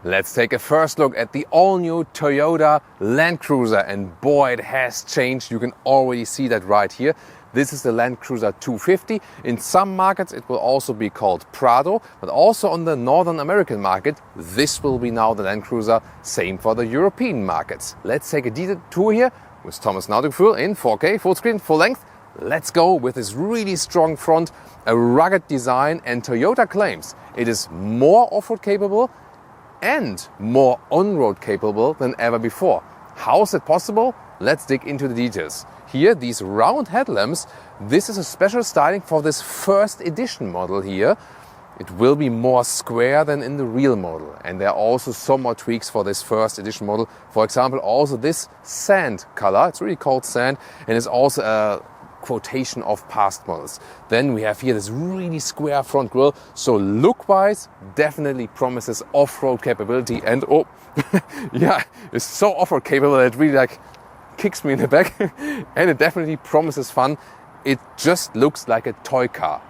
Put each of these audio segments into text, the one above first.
Let's take a first look at the all-new Toyota Land Cruiser, and boy, it has changed. You can already see that right here. This is the Land Cruiser 250. In some markets it will also be called Prado, but also on the Northern American market this will be now the Land Cruiser, same for the European markets. Let's take a detailed tour here with Thomas Nautic Fuel in 4K, full screen, full length. Let's go with this really strong front, a rugged design, and Toyota claims it is more off-road capable and more on-road capable than ever before. How is it possible? Let's dig into the details. Here, these round headlamps, this is a special styling for this first edition model here. It will be more square than in the real model, and there are also some more tweaks for this first edition model. For example, also this sand color, it's really called sand, and it's also a quotation of past models. Then we have here this really square front grille, so look-wise definitely promises off-road capability, and oh yeah, it's so off-road capable that it really kicks me in the back and it definitely promises fun. It just looks like a toy car.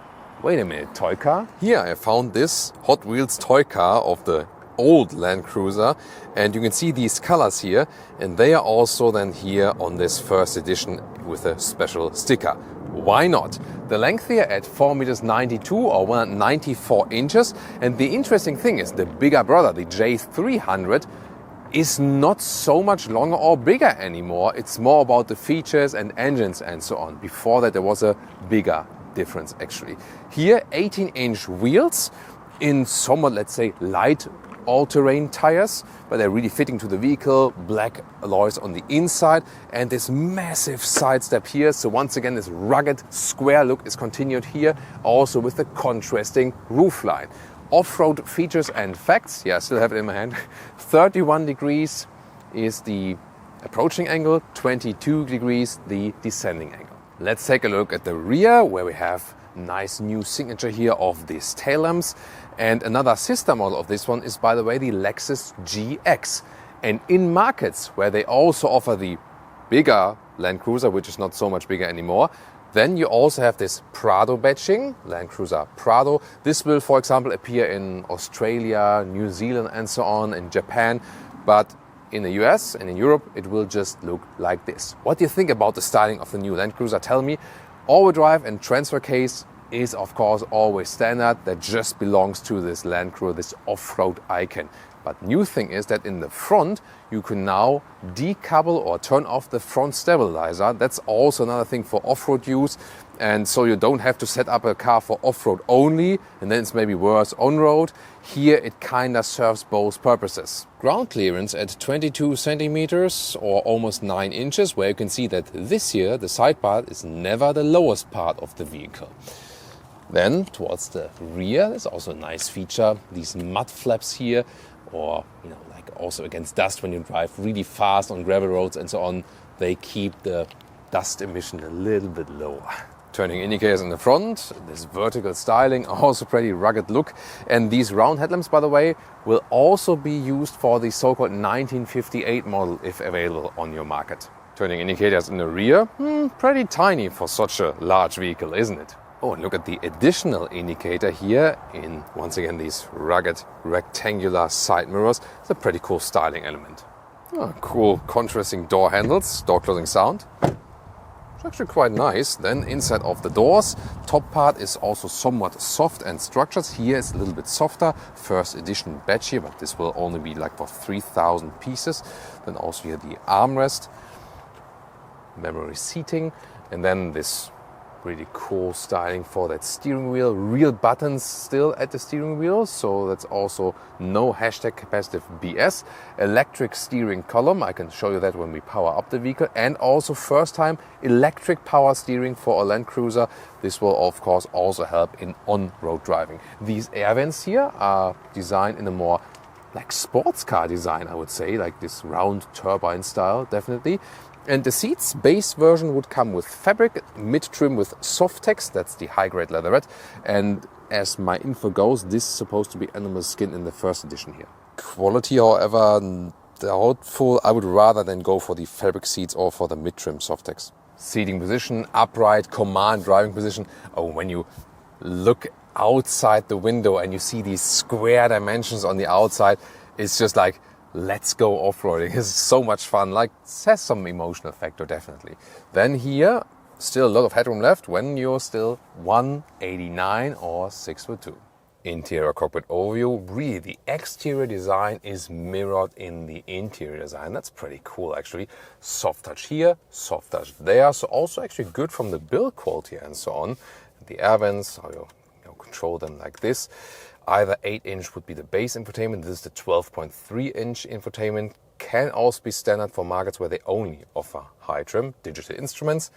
Wait a minute, toy car? Here I found this Hot Wheels toy car of the old Land Cruiser, and you can see these colors here, and they are also then here on this first edition with a special sticker. Why not? The length here at 4.92 meters or 194 inches, and the interesting thing is the bigger brother, the J300, is not so much longer or bigger anymore. It's more about the features and engines and so on. Before that there was a bigger difference actually. Here 18-inch wheels in somewhat, let's say, light all-terrain tires, but they're really fitting to the vehicle, black alloys on the inside, and this massive side step here. So once again, this rugged square look is continued here, also with the contrasting roofline. Off-road features and facts, yeah, I still have it in my hand. 31 degrees is the approaching angle, 22 degrees the descending angle. Let's take a look at the rear, where we have nice new signature here of these tail lamps. And another sister model of this one is, by the way, the Lexus GX. And in markets where they also offer the bigger Land Cruiser, which is not so much bigger anymore, then you also have this Prado badging, Land Cruiser Prado. This will, for example, appear in Australia, New Zealand and so on, in Japan. But in the US and in Europe, it will just look like this. What do you think about the styling of the new Land Cruiser? Tell me. All-wheel drive and transfer case is of course always standard. That just belongs to this Land Cruiser, this off-road icon. But new thing is that in the front you can now decouple or turn off the front stabilizer. That's also another thing for off-road use, and so you don't have to set up a car for off-road only and then it's maybe worse on-road. Here it kinda serves both purposes. Ground clearance at 22 centimeters or almost 9 inches, where you can see that this here the side part is never the lowest part of the vehicle. Then towards the rear, there's also a nice feature, these mud flaps here, or like also against dust when you drive really fast on gravel roads and so on, they keep the dust emission a little bit lower. Turning indicators in the front, this vertical styling, also pretty rugged look. And these round headlamps, by the way, will also be used for the so-called 1958 model if available on your market. Turning indicators in the rear, pretty tiny for such a large vehicle, isn't it? Oh, and look at the additional indicator here in, once again, these rugged rectangular side mirrors. It's a pretty cool styling element. Oh, cool contrasting door handles, door closing sound. It's actually quite nice. Then inside of the doors, top part is also somewhat soft and structured. Here it's a little bit softer. First edition badge here, but this will only be like for 3,000 pieces. Then also here the armrest, memory seating, and then this really cool styling for that steering wheel. Real buttons still at the steering wheel, so that's also no hashtag capacitive BS. Electric steering column, I can show you that when we power up the vehicle. And also first time electric power steering for a Land Cruiser. This will of course also help in on-road driving. These air vents here are designed in a more like sports car design, I would say, like this round turbine style, definitely. And the seats, base version would come with fabric, mid-trim with Softex, that's the high-grade leatherette. And as my info goes, this is supposed to be animal skin in the first edition here. Quality, however, doubtful. I would rather than go for the fabric seats or for the mid-trim Softex. Seating position, upright, command driving position. Oh, when you look outside the window and you see these square dimensions on the outside, it's just like, let's go off-roading. It's so much fun. Like, it has some emotional factor, definitely. Then here, still a lot of headroom left when you're still 189 or 6'2". Interior cockpit overview. Really, the exterior design is mirrored in the interior design. That's pretty cool, actually. Soft touch here, soft touch there. So also actually good from the build quality and so on. The air vents, how you control them like this. Either 8-inch would be the base infotainment. This is the 12.3-inch infotainment. Can also be standard for markets where they only offer high trim digital instruments.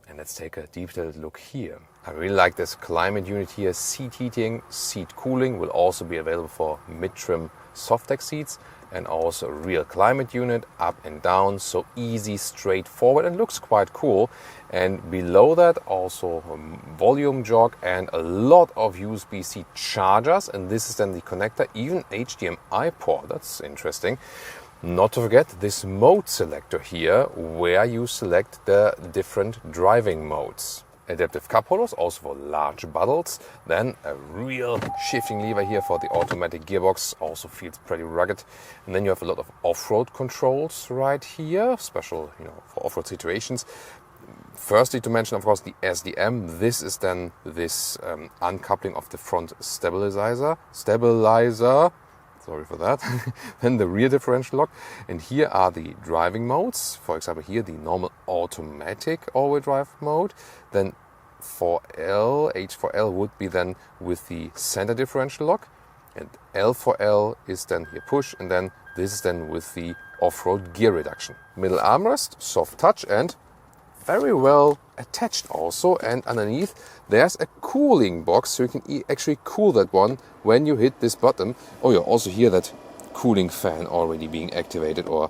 And let's take a detailed look here. I really like this climate unit here. Seat heating, seat cooling will also be available for mid-trim soft deck seats, and also a real climate unit up and down, so easy, straightforward, and looks quite cool. And below that also a volume jog and a lot of USB-C chargers, and this is then the connector, even HDMI port. That's interesting. Not to forget this mode selector here, where you select the different driving modes. Adaptive cup holders, also for large bottles. Then a real shifting lever here for the automatic gearbox, also feels pretty rugged. And then you have a lot of off-road controls right here, special, for off-road situations. Firstly, to mention, of course, the SDM. This is then this uncoupling of the front stabilizer. Sorry for that. Then the rear differential lock. And here are the driving modes. For example, here the normal automatic all-wheel drive mode. Then 4L, H4L would be then with the center differential lock. And L4L is then here push. And then this is then with the off-road gear reduction. Middle armrest, soft touch, and very well attached also. And underneath there's a cooling box, so you can actually cool that one when you hit this button. Oh, you also hear that cooling fan already being activated or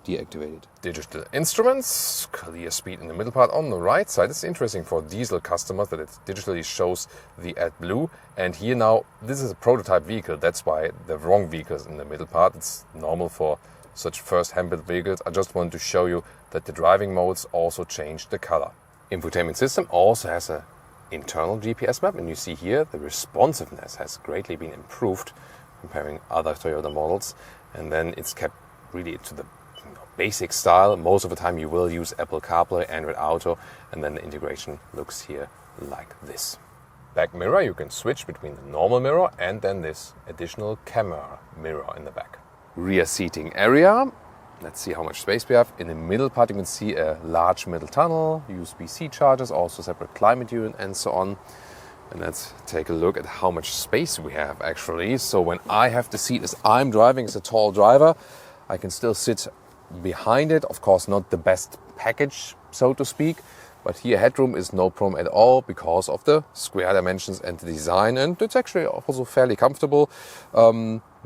deactivated. Digital instruments, clear speed in the middle part. On the right side, it's interesting for diesel customers that it digitally shows the AdBlue. And here now, this is a prototype vehicle, that's why the wrong vehicle is in the middle part. It's normal for such first hand-built vehicles. I just wanted to show you that the driving modes also change the color. Infotainment system also has a internal GPS map, and you see here the responsiveness has greatly been improved comparing other Toyota models. And then it's kept really to the basic style. Most of the time you will use Apple CarPlay, Android Auto, and then the integration looks here like this. Back mirror, you can switch between the normal mirror and then this additional camera mirror in the back. Rear seating area. Let's see how much space we have. In the middle part you can see a large middle tunnel, USB-C chargers, also separate climate unit and so on. And let's take a look at how much space we have actually. So when I have the seat as I'm driving as a tall driver, I can still sit behind it. Of course not the best package, so to speak, but here headroom is no problem at all because of the square dimensions and the design, and it's actually also fairly comfortable.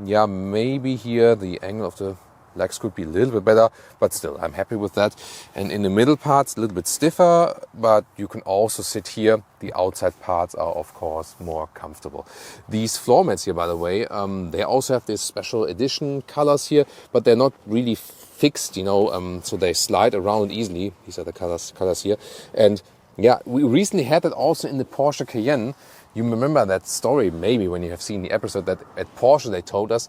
Yeah, maybe here the angle of the legs could be a little bit better, but still I'm happy with that. And in the middle parts a little bit stiffer, but you can also sit here. The outside parts are of course more comfortable. These floor mats here, by the way, they also have this special edition colors here, but they're not really fixed, so they slide around easily. These are the colors here. And yeah, we recently had that also in the Porsche Cayenne. You remember that story maybe when you have seen the episode, that at Porsche they told us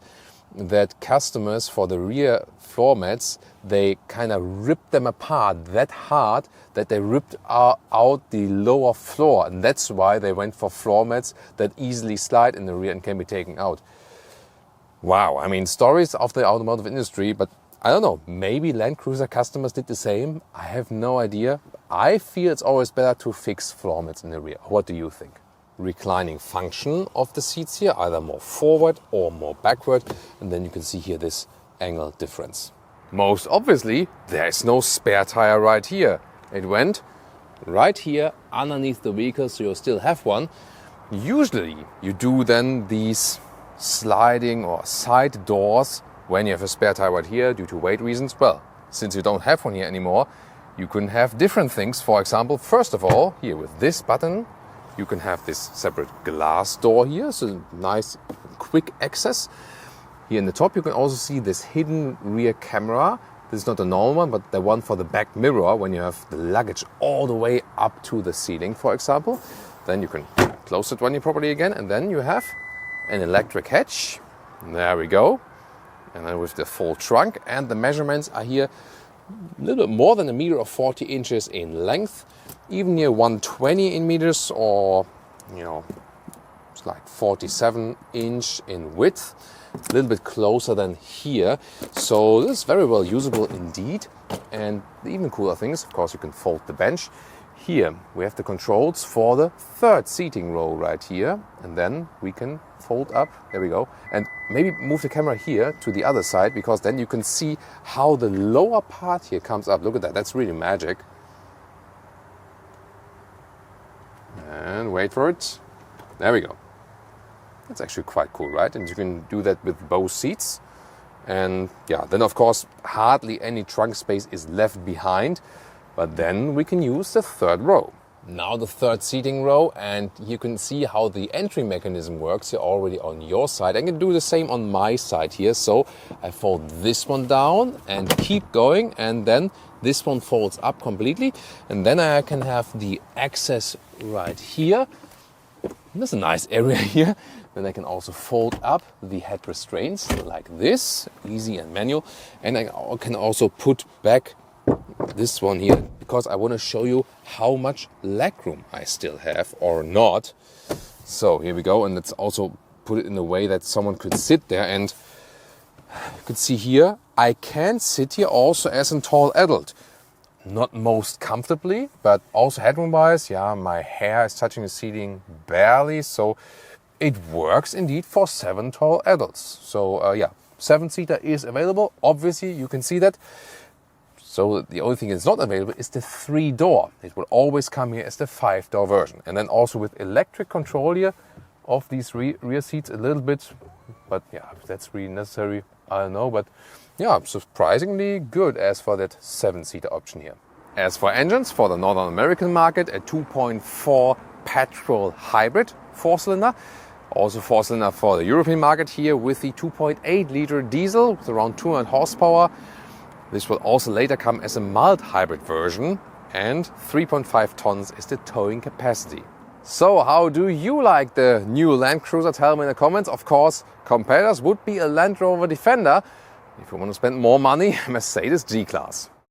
that customers for the rear floor mats, they kind of ripped them apart that hard that they ripped out the lower floor, and that's why they went for floor mats that easily slide in the rear and can be taken out. Wow, I mean, stories of the automotive industry, but I don't know, maybe Land Cruiser customers did the same. I have no idea. I feel it's always better to fix floor mats in the rear. What do you think? Reclining function of the seats here, either more forward or more backward, and then you can see here this angle difference. Most obviously, there is no spare tire right here. It went right here underneath the vehicle, so you still have one. Usually you do then these sliding or side doors when you have a spare tire right here due to weight reasons. Well, since you don't have one here anymore, you can have different things. For example, first of all, here with this button, you can have this separate glass door here, so nice quick access. Here in the top you can also see this hidden rear camera. This is not the normal one, but the one for the back mirror when you have the luggage all the way up to the ceiling, for example. Then you can close it when you properly again, and then you have an electric hatch. There we go. and then with the full trunk, and the measurements are here a little bit more than 1.40 meters in length, even near 120 in meters, or it's like 47 inch in width, a little bit closer than here. So this is very well usable indeed. And the even cooler thing is, of course, you can fold the bench. Here we have the controls for the third seating row right here, and then we can fold up. There we go. And maybe move the camera here to the other side, because then you can see how the lower part here comes up. Look at that, that's really magic. And wait for it. There we go. That's actually quite cool, right? And you can do that with both seats. And yeah, then of course hardly any trunk space is left behind, but then we can use the third row. Now the third seating row, and you can see how the entry mechanism works here already on your side. I can do the same on my side here. So I fold this one down and keep going, and then this one folds up completely, and then I can have the access right here. There's a nice area here. Then I can also fold up the head restraints like this, easy and manual. And I can also put back this one here, because I want to show you how much legroom I still have or not. So here we go, and let's also put it in a way that someone could sit there. And you can see here, I can sit here also as a tall adult. Not most comfortably, but also headroom wise, yeah, my hair is touching the seating barely, so it works indeed for 7 tall adults. So yeah, 7-seater is available. Obviously, you can see that. So the only thing that's not available is the 3-door. It will always come here as the 5-door version. And then also with electric control here of these rear seats a little bit. But yeah, if that's really necessary, I don't know. But yeah, surprisingly good as for that 7-seater option here. As for engines, for the Northern American market, a 2.4 petrol hybrid 4-cylinder. Also 4-cylinder for the European market here with the 2.8 liter diesel with around 200 horsepower. This will also later come as a mild hybrid version, and 3.5 tons is the towing capacity. So how do you like the new Land Cruiser? Tell me in the comments. Of course, competitors would be a Land Rover Defender. If you want to spend more money, Mercedes G-Class.